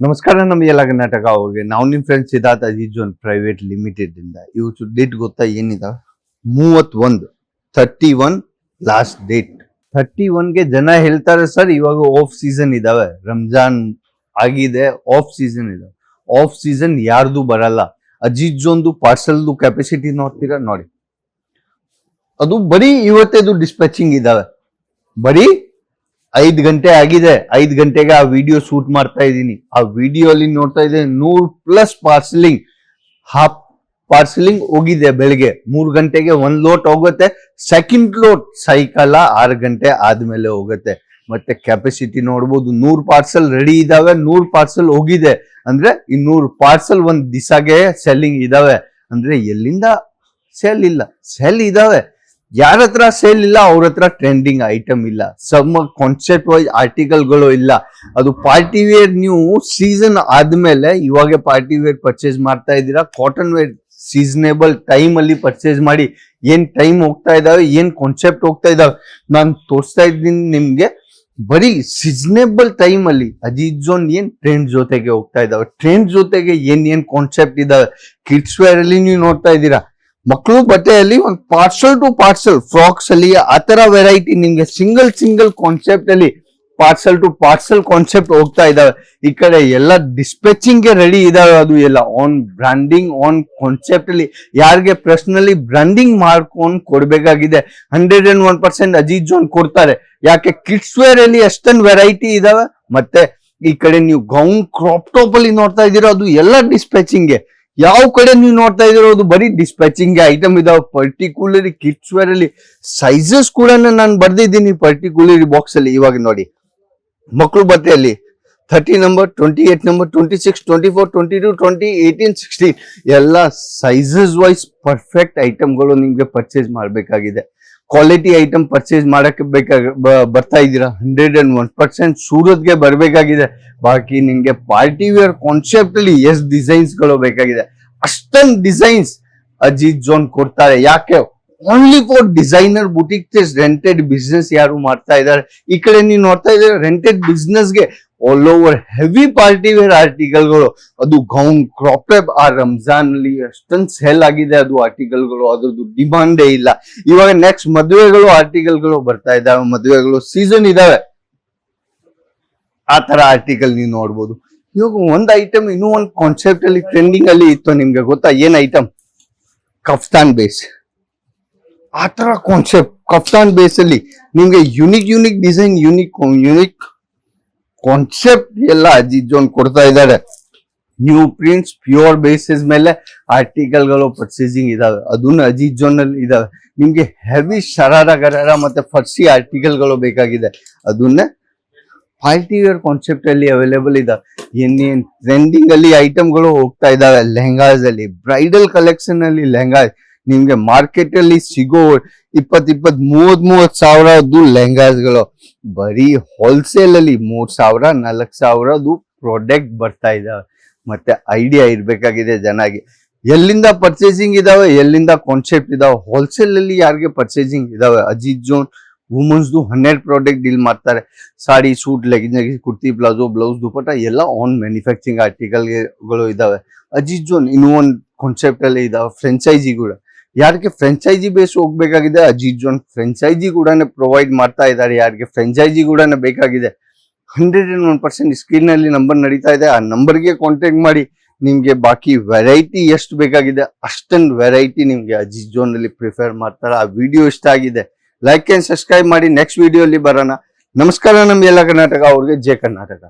ನಮಸ್ಕಾರ ನಮ್ಮ ಎಲ್ಲ ಕರ್ನಾಟಕ ಅವ್ರಿಗೆ ನಾವು ನಿಮ್ಮ ಫ್ರೆಂಡ್ಸ್ ಸಿದ್ಧಾರ್ಥ ಅಜೀಜ್ ಒಂದು ಪ್ರೈವೇಟ್ ಲಿಮಿಟೆಡ್ ಇಂದ ಇವತ್ತು ಡೇಟ್ ಗೊತ್ತಾ ಏನಿದಾವೆ 31 ಲಾಸ್ಟ್ ಡೇಟ್ 31ಗೆ ಜನ ಹೇಳ್ತಾರೆ ಸರ್ ಇವಾಗ ಆಫ್ ಸೀಸನ್ ಇದಾವೆ ರಂಜಾನ್ ಆಗಿದೆ ಆಫ್ ಸೀಸನ್ ಇದಾವೆ ಆಫ್ ಸೀಸನ್ ಯಾರ್ದು ಬರಲ್ಲ ಅಜೀಜ್ ಒಂದು ಪಾರ್ಸಲ್ದು ಕೆಪಾಸಿಟಿ ನೋಡ್ತೀರಾ ನೋಡಿ ಅದು ಬರೀ ಇವತ್ತೇದು ಡಿಸ್ಪ್ಯಾಚಿಂಗ್ ಇದಾವೆ ಬರೀ 5 ಗಂಟೆ ಆಗಿದೆ 5 ಗಂಟೆಗೆ ಆ ವಿಡಿಯೋ ಶೂಟ್ ಮಾಡ್ತಾ ಇದ್ದೀನಿ ಆ ವಿಡಿಯೋ ಅಲ್ಲಿ ನೋಡ್ತಾ ಇದ್ದೀನಿ 100+ ಪಾರ್ಸಲಿಂಗ್ ಹೋಗಿದೆ ಬೆಳಿಗ್ಗೆ 3 ಗಂಟೆಗೆ 1 ಲೋಟ್ ಹೋಗುತ್ತೆ ಸೆಕೆಂಡ್ ಲೋಟ್ ಸಾಯಂಕಾಲ 6 ಗಂಟೆ ಆದ್ಮೇಲೆ ಹೋಗುತ್ತೆ ಮತ್ತೆ ಕೆಪಾಸಿಟಿ ನೋಡ್ಬೋದು 100 ಪಾರ್ಸಲ್ ರೆಡಿ ಇದಾವೆ 100 ಪಾರ್ಸಲ್ ಹೋಗಿದೆ ಅಂದ್ರೆ 200 ಪಾರ್ಸಲ್ ಒಂದ್ ದಿವಸಗೆ ಸೆಲ್ಲಿಂಗ್ ಇದಾವೆ ಅಂದ್ರೆ ಎಲ್ಲಿಂದ ಸೆಲ್ ಇಲ್ಲ ಸೆಲ್ ಇದಾವೆ ಯಾರ ಹತ್ರ ಸೇಲ್ ಇಲ್ಲ ಅವ್ರ ಹತ್ರ ಟ್ರೆಂಡಿಂಗ್ ಐಟಮ್ ಇಲ್ಲ ಸಮ್ ಕಾನ್ಸೆಪ್ಟ್ ವೈಸ್ ಆರ್ಟಿಕಲ್ಗಳು ಇಲ್ಲ ಅದು ಪಾರ್ಟಿ ವೇರ್ ನೀವು ಸೀಸನ್ ಆದ್ಮೇಲೆ ಇವಾಗ ಪಾರ್ಟಿ ವೇರ್ ಪರ್ಚೇಸ್ ಮಾಡ್ತಾ ಇದ್ದೀರಾ ಕಾಟನ್ ವೇರ್ ಸೀಸನೇಬಲ್ ಟೈಮ್ ಅಲ್ಲಿ ಪರ್ಚೇಸ್ ಮಾಡಿ ಏನ್ ಟೈಮ್ ಹೋಗ್ತಾ ಇದಾವೆ ಏನ್ ಕಾನ್ಸೆಪ್ಟ್ ಹೋಗ್ತಾ ಇದಾವೆ ನಾನು ತೋರಿಸ್ತಾ ಇದ್ದೀನಿ ನಿಮ್ಗೆ ಬರೀ ಸೀಸನೇಬಲ್ ಟೈಮ್ ಅಲ್ಲಿ ಅಜೀಜ್ ಜೋನ್ ಏನ್ ಟ್ರೆಂಡ್ ಜೊತೆಗೆ ಹೋಗ್ತಾ ಇದಾವೆ ಟ್ರೆಂಡ್ ಜೊತೆಗೆ ಏನ್ ಕಾನ್ಸೆಪ್ಟ್ ಇದಾವೆ ಕಿಡ್ಸ್ ವೇರ್ ಅಲ್ಲಿ ನೀವು ನೋಡ್ತಾ ಇದ್ದೀರಾ ಮಕ್ಕಳು ಬಟ್ಟೆಯಲ್ಲಿ ಒಂದು ಪಾರ್ಸಲ್ ಟು ಪಾರ್ಸಲ್ ಫ್ರಾಕ್ಸ್ ಅಲ್ಲಿ ಆತರ ವೆರೈಟಿ ನಿಮ್ಗೆ ಸಿಂಗಲ್ ಕಾನ್ಸೆಪ್ಟ್ ಅಲ್ಲಿ ಪಾರ್ಸಲ್ ಟು ಪಾರ್ಸಲ್ ಕಾನ್ಸೆಪ್ಟ್ ಹೋಗ್ತಾ ಇದಾವೆ ಈ ಕಡೆ ಎಲ್ಲ ಡಿಸ್ಪ್ಯಾಚಿಂಗ್ ಗೆ ರೆಡಿ ಇದಾವೆ ಅದು ಎಲ್ಲ ಆನ್ ಬ್ರಾಂಡಿಂಗ್ ಆನ್ ಕಾನ್ಸೆಪ್ಟ್ ಅಲ್ಲಿ ಯಾರಿಗೆ ಪರ್ಸನಲಿ ಬ್ರಾಂಡಿಂಗ್ ಮಾಡ್ಕೊಂಡು ಕೊಡ್ಬೇಕಾಗಿದೆ 101% ಅಜೀಜ್ ಜೋನ್ ಕೊಡ್ತಾರೆ ಯಾಕೆ ಕಿಡ್ಸ್ ವೇರ್ ಅಲ್ಲಿ ಎಷ್ಟೊಂದು ವೆರೈಟಿ ಇದಾವೆ ಮತ್ತೆ ಈ ಕಡೆ ನೀವು ಗೌನ್ ಕ್ರಾಪ್ ಟಾಪ್ ಅಲ್ಲಿ ನೋಡ್ತಾ ಇದ್ದೀರಾ ಅದು ಎಲ್ಲ ಡಿಸ್ಪ್ಯಾಚಿಂಗ್ ಗೆ ಯಾವ ಕಡೆ ನೀವು ನೋಡ್ತಾ ಇದಿರೋದು ಬರೀ ಡಿಸ್ಪ್ಯಾಚಿಂಗ್ ಐಟಮ್ ಇದಾವೆ ಪರ್ಟಿಕ್ಯುಲರಿ ಕಿಡ್ಸ್ ವೇರ್ ಅಲ್ಲಿ ಸೈಜಸ್ ಕೂಡ ನಾನು ಬರ್ದಿದ್ದೀನಿ ಪರ್ಟಿಕ್ಯುಲರಿ ಬಾಕ್ಸ್ ಅಲ್ಲಿ ಇವಾಗ ನೋಡಿ ಮಕ್ಕಳು ಬಟ್ಟೆಯಲ್ಲಿ 30 ನಂಬರ್ 28 ನಂಬರ್ 26 24 22 20 18 16 ಎಲ್ಲ ಸೈಜಸ್ ವೈಸ್ ಪರ್ಫೆಕ್ಟ್ ಐಟಮ್ಗಳು ನಿಮ್ಗೆ ಪರ್ಚೇಸ್ ಮಾಡಬೇಕಾಗಿದೆ ಕ್ವಾಲಿಟಿ ಐಟಮ್ ಪರ್ಚೇಸ್ ಮಾಡಕ್ಕೆ ಬರ್ತಾ ಇದ್ದೀರಾ 101% ಸೂರತ್ಗೆ ಬರ್ಬೇಕಾಗಿದೆ ಬಾಕಿ ನಿಮ್ಗೆ ಪಾರ್ಟಿ ವೇರ್ ಕಾನ್ಸೆಪ್ಟ್ ಅಲ್ಲಿ ಎಷ್ಟು ಡಿಸೈನ್ಸ್ ಗಳು ಬೇಕಾಗಿದೆ ಅಷ್ಟೊಂದು ಡಿಸೈನ್ಸ್ ಅಜೀಜ್ ಜೋನ್ ಕೊಡ್ತಾರೆ ಯಾಕೆ only for designer boutique rented business ಯಾರು ಮಾಡ್ತಾ ಇದ್ದಾರೆ ಈ ಕಡೆ ನೀವು ನೋಡ್ತಾ ಇದ್ದೀರಾ ರೆಂಟೆಡ್ ಬಿಸ್ನೆಸ್ಗೆ all over heavy party wear ಆರ್ಟಿಕಲ್ಗಳು ಅದು ಗೌನ್ ಕ್ರಾಪ್ ಆ ರಂಜಾನ್ ಅಲ್ಲಿ ಅಷ್ಟೊಂದು ಸೇಲ್ ಆಗಿದೆ ಅದು ಆರ್ಟಿಕಲ್ಗಳು ಅದ್ರದ್ದು ಡಿಮಾಂಡೇ ಇಲ್ಲ ಇವಾಗ ನೆಕ್ಸ್ಟ್ ಮದುವೆಗಳು ಆರ್ಟಿಕಲ್ಗಳು ಬರ್ತಾ ಇದಾವೆ ಮದುವೆಗಳು ಸೀಸನ್ ಇದಾವೆ ಆ ತರ ಆರ್ಟಿಕಲ್ ನೀವು ನೋಡ್ಬೋದು ಇವಾಗ ಒಂದ್ ಐಟಮ್ ಇನ್ನೂ ಒಂದು ಕಾನ್ಸೆಪ್ಟ್ ಅಲ್ಲಿ ಟ್ರೆಂಡಿಂಗ್ ಅಲ್ಲಿ ಇತ್ತು ನಿಮ್ಗೆ ಗೊತ್ತಾ ಏನ್ ಐಟಮ್ ಕಫ್ತಾನ್ ಬೇಸ್ ಆ ತರ ಕಾನ್ಸೆಪ್ಟ್ ಕಫ್ತಾನ್ ಬೇಸ್ ಅಲ್ಲಿ ನಿಮ್ಗೆ ಯುನಿಕ್ ಡಿಸೈನ್ ಯುನಿಕ್ ಕಾನ್ಸೆಪ್ಟ್ ಎಲ್ಲ ಅಜೀಜ್ ಜೋನ್ ಕೊಡ್ತಾ ಇದ್ದಾರೆ ನ್ಯೂ ಪ್ರಿಂಟ್ಸ್ ಪ್ಯೂರ್ ಬೇಸಿಸ್ ಮೇಲೆ ಆರ್ಟಿಕಲ್ಗಳು ಪರ್ಚೇಸಿಂಗ್ ಇದಾವೆ ಅದನ್ನ ಅಜೀಜ್ ಜೋನ್ ಅಲ್ಲಿ ಇದಾವೆ ನಿಮ್ಗೆ ಹೆವಿ ಗರಾರ ಮತ್ತೆ ಫರ್ಸಿ ಆರ್ಟಿಕಲ್ಗಳು ಬೇಕಾಗಿದೆ ಅದನ್ನೇ ಪಾರ್ಟಿ ವೇರ್ ಕಾನ್ಸೆಪ್ಟ್ ಅಲ್ಲಿ ಅವೈಲೇಬಲ್ ಇದಾವೆ ಏನೇನ್ ಟ್ರೆಂಡಿಂಗ್ ಅಲ್ಲಿ ಐಟಮ್ಗಳು ಹೋಗ್ತಾ ಇದಾವೆ ಲೆಹಂಗಾಸ್ ಅಲ್ಲಿ ಬ್ರೈಡಲ್ ಕಲೆಕ್ಷನ್ ಅಲ್ಲಿ ಲೆಹಂಗಾ ನಿಮ್ಗೆ ಮಾರ್ಕೆಟ್ ಅಲ್ಲಿ ಸಿಗೋ 20-30 ಸಾವಿರದ್ದು ಲೆಹಂಗಾಸ್ಗಳು ಬರೀ ಹೋಲ್ಸೇಲ್ ಅಲ್ಲಿ 3,000-4,000 ಪ್ರಾಡಕ್ಟ್ ಬರ್ತಾ ಇದಾವೆ ಮತ್ತೆ ಐಡಿಯಾ ಇರ್ಬೇಕಾಗಿದೆ ಜನಗೆ ಎಲ್ಲಿಂದ ಪರ್ಚೇಸಿಂಗ್ ಇದಾವೆ ಎಲ್ಲಿಂದ ಕಾನ್ಸೆಪ್ಟ್ ಇದಾವೆ ಹೋಲ್ಸೇಲ್ ಅಲ್ಲಿ ಯಾರಿಗೆ ಪರ್ಚೇಸಿಂಗ್ ಇದಾವೆ ಅಜೀಜ್ ಜೋನ್ ವುಮೆನ್ಸ್ದು 100 ಪ್ರಾಡಕ್ಟ್ ಡೀಲ್ ಮಾಡ್ತಾರೆ sari suit leggings kurti palazzo blouse dupatta ಎಲ್ಲ ಆನ್ ಮ್ಯಾನುಫ್ಯಾಕ್ಚರಿಂಗ್ ಆರ್ಟಿಕಲ್ಗಳು ಇದಾವೆ ಅಜೀಜ್ ಜೋನ್ ಇನ್ನೂ ಒಂದು ಕಾನ್ಸೆಪ್ಟ್ ಅಲ್ಲಿ ಇದಾವೆ ಫ್ರೆಂಚೈಸಿ ಕೂಡ ಯಾರಿಗೆ ಫ್ರೆಂಚೈಸಿ ಬೇಸ್ ಹೋಗ್ಬೇಕಾಗಿದೆ ಅಜೀಜ್ ಜೋನ್ ಫ್ರೆಂಚೈಸಿ ಕೂಡ ಪ್ರೊವೈಡ್ ಮಾಡ್ತಾ ಇದ್ದಾರೆ ಯಾರಿಗೆ ಫ್ರೆಂಚೈಸಿ ಕೂಡ ಬೇಕಾಗಿದೆ 101% ಸ್ಕ್ರೀನ್ ನಲ್ಲಿ ನಂಬರ್ ನಡೀತಾ ಇದೆ ಆ ನಂಬರ್ಗೆ ಕಾಂಟ್ಯಾಕ್ಟ್ ಮಾಡಿ ನಿಮ್ಗೆ ಬಾಕಿ ವೆರೈಟಿ ಎಷ್ಟು ಬೇಕಾಗಿದೆ ಅಷ್ಟೊಂದು ವೆರೈಟಿ ನಿಮ್ಗೆ ಅಜೀಜ್ ಜೋನ್ ಅಲ್ಲಿ ಪ್ರಿಫರ್ ಮಾಡ್ತಾರೆ ಆ ವಿಡಿಯೋ ಇಷ್ಟ ಆಗಿದೆ ಲೈಕ್ ಅಂಡ್ ಸಬ್ಸ್ಕ್ರೈಬ್ ಮಾಡಿ ನೆಕ್ಸ್ಟ್ ವಿಡಿಯೋ ಅಲ್ಲಿ ಬರೋಣ ನಮಸ್ಕಾರ ನಮ್ಮ ಎಲ್ಲ ಕರ್ನಾಟಕ ಅವ್ರಿಗೆ ಜೈ ಕರ್ನಾಟಕ